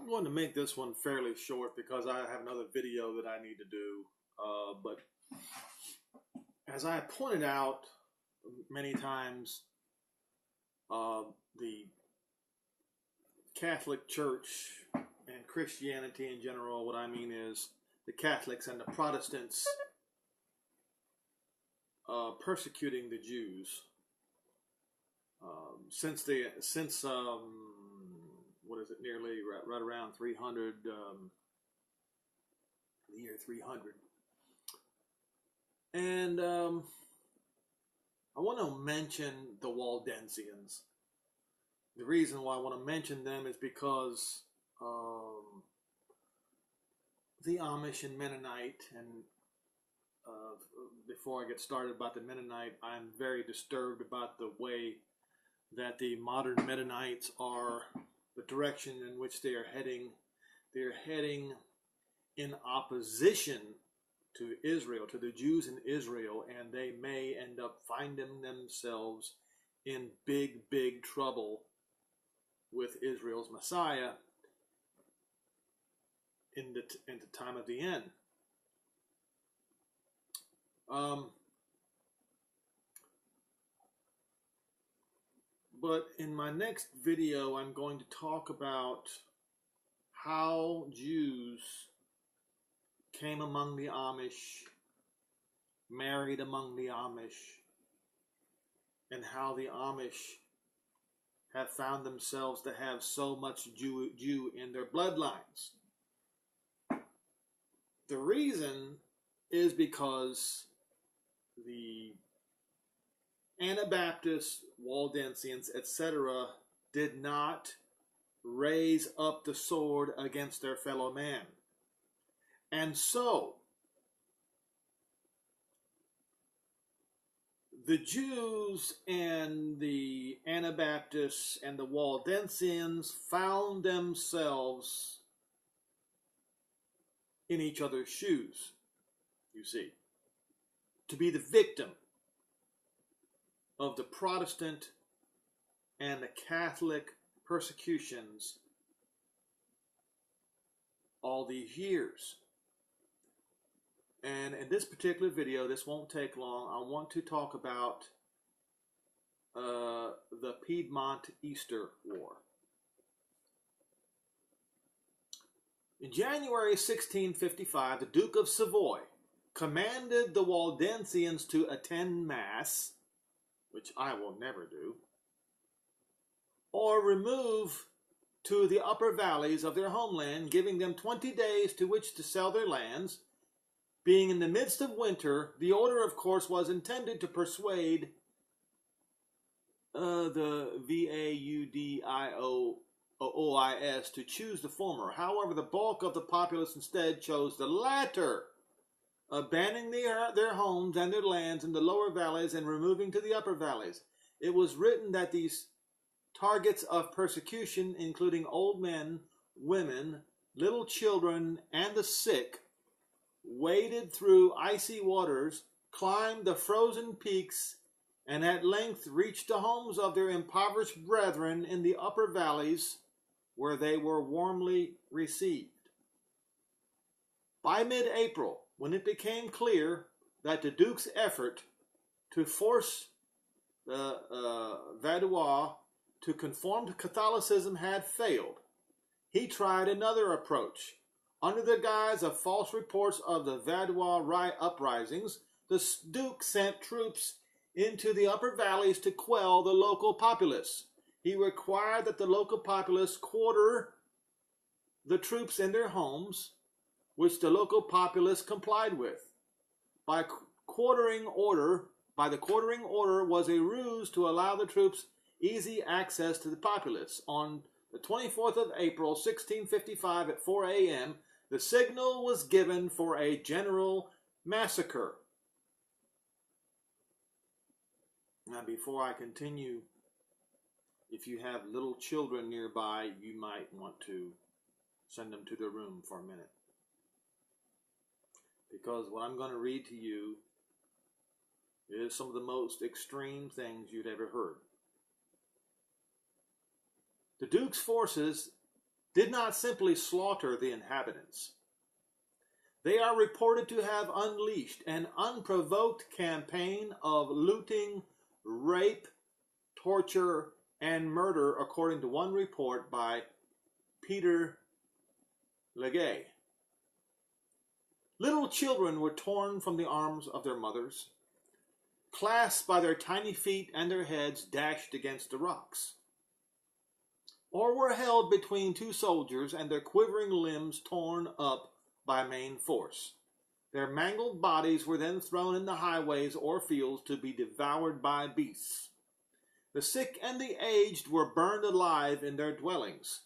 I'm going to make this one fairly short because I have another video that I need to do. But as I pointed out many times, the Catholic Church and Christianity in general, what I mean is the Catholics and the Protestants persecuting the Jews since what is it, nearly right around 300, the year 300. And I want to mention the Waldensians. The reason why I want to mention them is because the Amish and Mennonite, and before I get started about the Mennonite, I'm very disturbed about the way that the modern Mennonites are, the direction in which they are heading. They're heading in opposition to Israel, to the Jews in Israel, and they may end up finding themselves in big, big trouble with Israel's Messiah in the time of the end. But in my next video, I'm going to talk about how Jews came among the Amish, married among the Amish, and how the Amish have found themselves to have so much Jew in their bloodlines. The reason is because the Anabaptists, Waldensians, etc. did not raise up the sword against their fellow man. And so, the Jews and the Anabaptists and the Waldensians found themselves in each other's shoes, you see, to be the victim of the Protestant and the Catholic persecutions all these years. And in this particular video, this won't take long, I want to talk about the Piedmont Easter War. In January 1655, the Duke of Savoy commanded the Waldensians to attend Mass, which I will never do, or remove to the upper valleys of their homeland, giving them 20 days to which to sell their lands. Being in the midst of winter, the order, of course, was intended to persuade the Vaudiois to choose the former. However, the bulk of the populace instead chose the latter, abandoning their homes and their lands in the lower valleys and removing to the upper valleys. It was written that these targets of persecution, including old men, women, little children, and the sick, waded through icy waters, climbed the frozen peaks, and at length reached the homes of their impoverished brethren in the upper valleys, where they were warmly received. By mid-April, when it became clear that the Duke's effort to force the Vaudois to conform to Catholicism had failed, he tried another approach. Under the guise of false reports of the Vaudois uprisings, the Duke sent troops into the upper valleys to quell the local populace. He required that the local populace quarter the troops in their homes, which the local populace complied with. By the quartering order was a ruse to allow the troops easy access to the populace. On the 24th of April, 1655, at 4 a.m., the signal was given for a general massacre. Now, before I continue, if you have little children nearby, you might want to send them to their room for a minute. Because what I'm going to read to you is some of the most extreme things you'd ever heard. The Duke's forces did not simply slaughter the inhabitants. They are reported to have unleashed an unprovoked campaign of looting, rape, torture, and murder, according to one report by Peter Legay. Little children were torn from the arms of their mothers, clasped by their tiny feet and their heads dashed against the rocks, or were held between two soldiers and their quivering limbs torn up by main force. Their mangled bodies were then thrown in the highways or fields to be devoured by beasts. The sick and the aged were burned alive in their dwellings.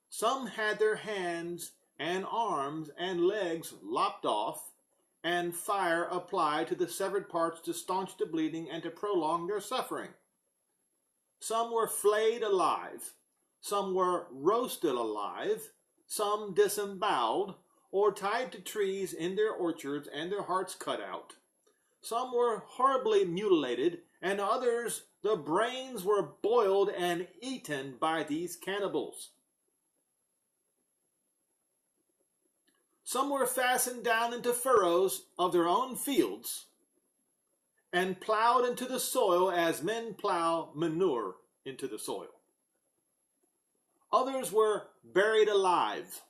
Some had their hands and arms and legs lopped off, and fire applied to the severed parts to staunch the bleeding and to prolong their suffering. Some were flayed alive, some were roasted alive, some disemboweled, or tied to trees in their orchards and their hearts cut out. Some were horribly mutilated, and others the brains were boiled and eaten by these cannibals. Some were fastened down into furrows of their own fields and plowed into the soil as men plow manure into the soil. Others were buried alive.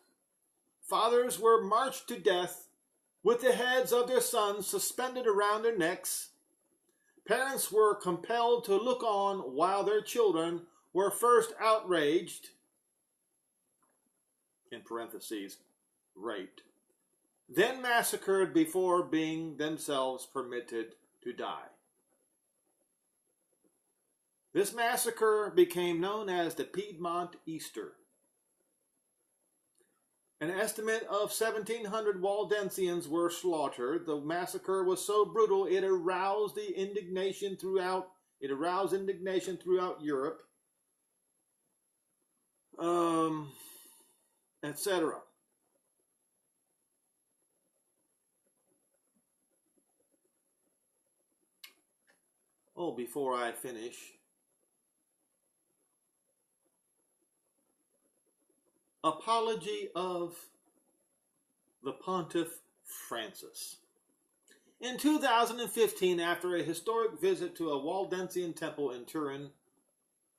Fathers were marched to death with the heads of their sons suspended around their necks. Parents were compelled to look on while their children were first outraged, in parentheses, raped, then massacred before being themselves permitted to die. This massacre became known as the Piedmont Easter. An estimate of 1,700 Waldensians were slaughtered. The massacre was so brutal it aroused indignation throughout Europe, etc. Oh, before I finish, apology of the Pontiff Francis. In 2015, after a historic visit to a Waldensian temple in Turin,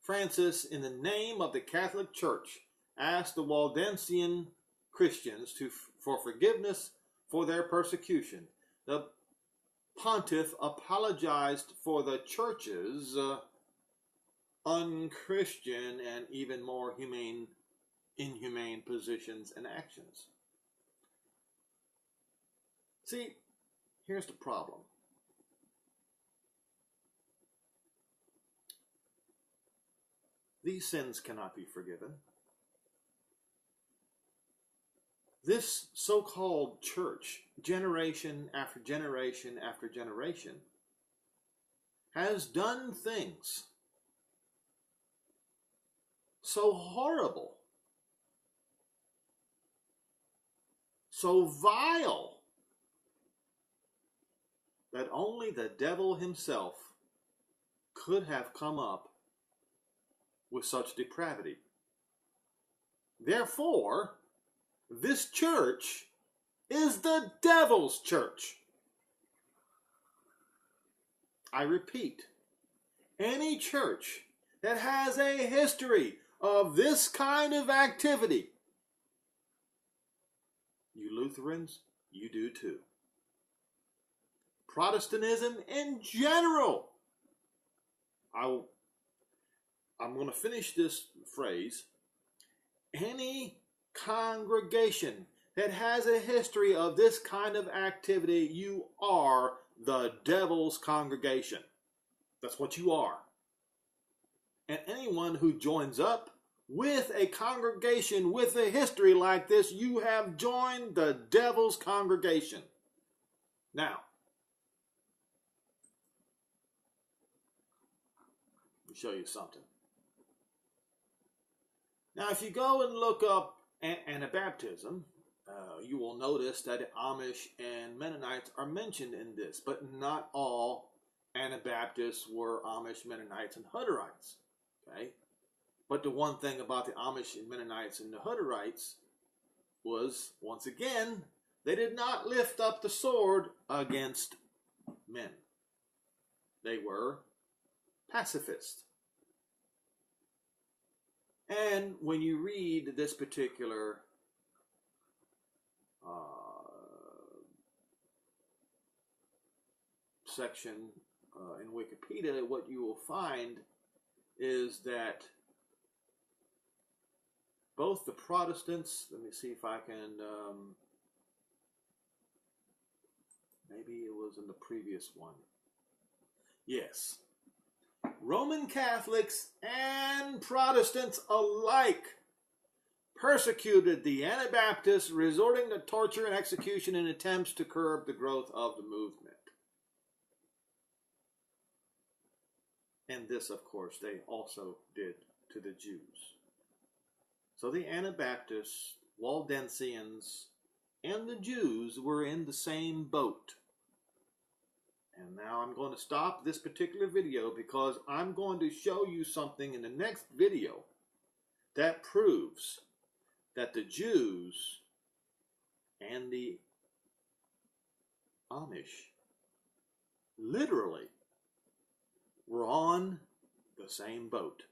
Francis, in the name of the Catholic Church, asked the Waldensian Christians for forgiveness for their persecution. The Pontiff apologized for the Church's unchristian and even more inhumane positions and actions. See, here's the problem. These sins cannot be forgiven. This so-called church, generation after generation after generation, has done things so horrible, so vile, that only the devil himself could have come up with such depravity. Therefore, this church is the devil's church. I repeat, any church that has a history of this kind of activity, you Lutherans, you do too. Protestantism in general. I'm going to finish this phrase. Any congregation that has a history of this kind of activity, you are the devil's congregation. That's what you are. And anyone who joins up with a congregation with a history like this, you have joined the devil's congregation. Now, let me show you something. Now, if you go and look up Anabaptism, you will notice that Amish and Mennonites are mentioned in this, but not all Anabaptists were Amish, Mennonites, and Hutterites. Okay? But the one thing about the Amish and Mennonites and the Hutterites was, once again, they did not lift up the sword against men. They were pacifists. And when you read this particular section in Wikipedia, what you will find is that both the Protestants, let me see if I can, maybe it was in the previous one. Yes. Roman Catholics and Protestants alike persecuted the Anabaptists, resorting to torture and execution in attempts to curb the growth of the movement. And this, of course, they also did to the Jews. So the Anabaptists, Waldensians, and the Jews were in the same boat. And now I'm going to stop this particular video because I'm going to show you something in the next video that proves that the Jews and the Amish literally were on the same boat.